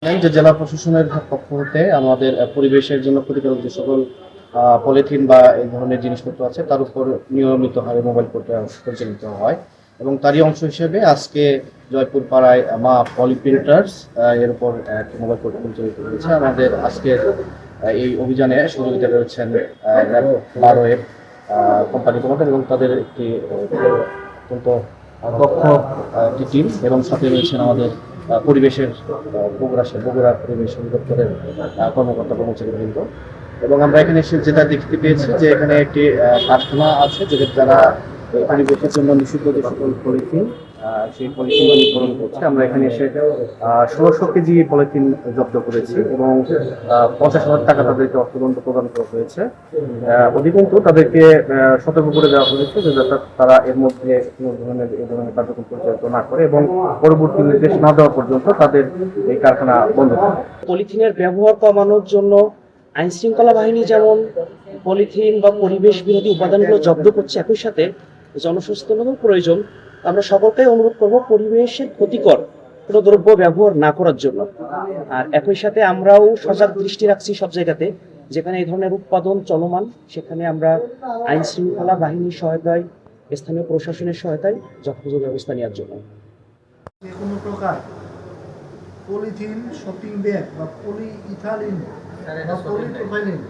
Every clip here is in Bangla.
যে জেলা প্রশাসনের পক্ষ হতে আমাদের পরিবেশের জন্য ক্ষতিকারক যে সকল পলিথিন বা এই ধরনের জিনিসপত্র আছে তার উপর নিয়মিত হারে মোবাইল পরিচালিত হয় এবং তারই অংশ হিসেবে আজকে জয়পুর পাড়ায় মা পলি প্রিন্টার্স এর উপর একটি মোবাইল কোর্ট পরিচালিত হয়েছে। আমাদের আজকের এই অভিযানে সহযোগিতা করেছেন বারোয়ের কোম্পানি প্রমোটার এবং তাদের একটি অত্যন্ত দক্ষ একটি টিম এবং সাথে রয়েছেন আমাদের পরিবেশের বগুড়া পরিবেশ অধিদপ্তরের কর্মকর্তা কর্মচারীবৃন্দ। এবং আমরা এখানে এসে যেটা দেখতে পেয়েছি যে এখানে একটি কারখানা আছে যারা পরিবেশের জন্য নিষিদ্ধ যে সকল পলিথিন সেই পলিথিন নির্ধারণ করছে। আমরা এখানে এসে 1600 কেজি পলিথিন জব্দ করেছি এবং 50,000 টাকা তাদেরকে অর্থদণ্ড প্রদান করা হয়েছে। অধিকন্তু তাদেরকে সতর্ক করে দেওয়া হয়েছে যে যাতে তারা এর মধ্যে কোনো ধরনের এই ধরনের কার্যক্রম পরিচালিত না করে এবং পরবর্তী নির্দেশ না দেওয়া পর্যন্ত তাদের এই কারখানা বন্ধ করে। পলিথিনের ব্যবহার কমানোর জন্য আইন শৃঙ্খলা বাহিনী যেমন পলিথিন বা পরিবেশ বিরোধী উপাদানগুলো জব্দ করছে, একই সাথে জনসচেতনতাও প্রয়োজন। আমরা সকলকে অনুরোধ করব পরিবেশের ক্ষতিকর কোনো দ্রব্য ব্যবহার না করার জন্য। আর একই সাথে আমরাও সজাগ দৃষ্টি রাখছি সব জায়গাতে যেখানে এই ধরনের উৎপাদন চলমান, সেখানে আমরা আইন শৃঙ্খলা বাহিনীর সহায়তায়, স্থানীয় প্রশাসনের সহায়তায় যথাযথ ব্যবস্থা নেওয়ার জন্য। যে কোনো প্রকার পলিথিন, শপিং ব্যাগ বা পলিইথালিন বা পলিপ্রোপাইলিন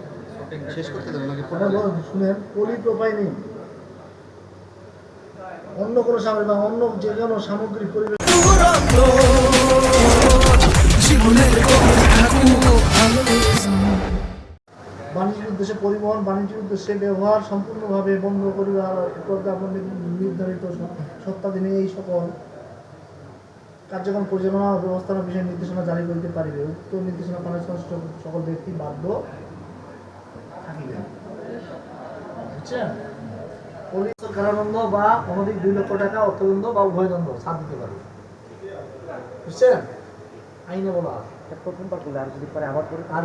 শুনেন, পলিপ্রোপাইলিন অন্য কোনো সামগ্রী বা অন্য যে কোনো সামগ্রী পরিবেশ বাণিজ্যিক উদ্দেশ্যে পরিবহন, বাণিজ্যিক উদ্দেশ্যে ব্যবহার সম্পূর্ণভাবে বন্ধ করিবার নির্ধারিত সত্তাধীনে এই সকল কার্যক্রম পরিচালনা ও ব্যবস্থাপনার বিষয়ে নির্দেশনা জারি করিতে পারিবে। উক্ত নির্দেশনা পালনের সংশ্লিষ্ট সকল ব্যক্তি বাধ্য থাকিবে। বুঝছেন? পুলিশ কারাদণ্ড বা অনধিক 2 লক্ষ টাকা অর্থদণ্ড বা উভয়দণ্ড ছাড় দিতে পারবে। বুঝছেন? আইনে বলা প্রথম পাঠগুলো আর যদি পরে আবার করে আর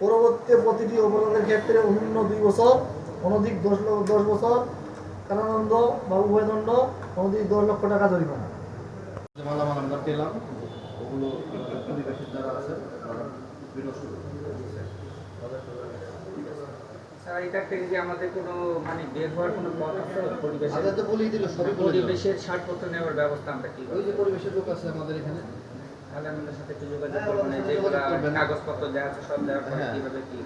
পরবর্তী প্রতিটি অপরাধের ক্ষেত্রে অনূন্য 2 বছর, অনধিক 10 বছর কারাদণ্ড বা উভয়দণ্ড, অনধিক 10 লক্ষ টাকা জরিমানা। মালামাল আমরা পেলাম, ওগুলো পরিবেশের যারা আছে স্যার, এটা থেকে যে আমাদের কোনো মানে বের হওয়ার কোনো পথ আছে? পরিবেশের পরিবেশের ছাড়পত্র নেওয়ার ব্যবস্থা আমরা কি? ওই যে পরিবেশের লোক আছে আমাদের এখানে, তাহলে আমাদের সাথে একটু যোগাযোগ করবেন, যেগুলো কাগজপত্র দেওয়া আছে সব দেওয়ার পরে কিভাবে কি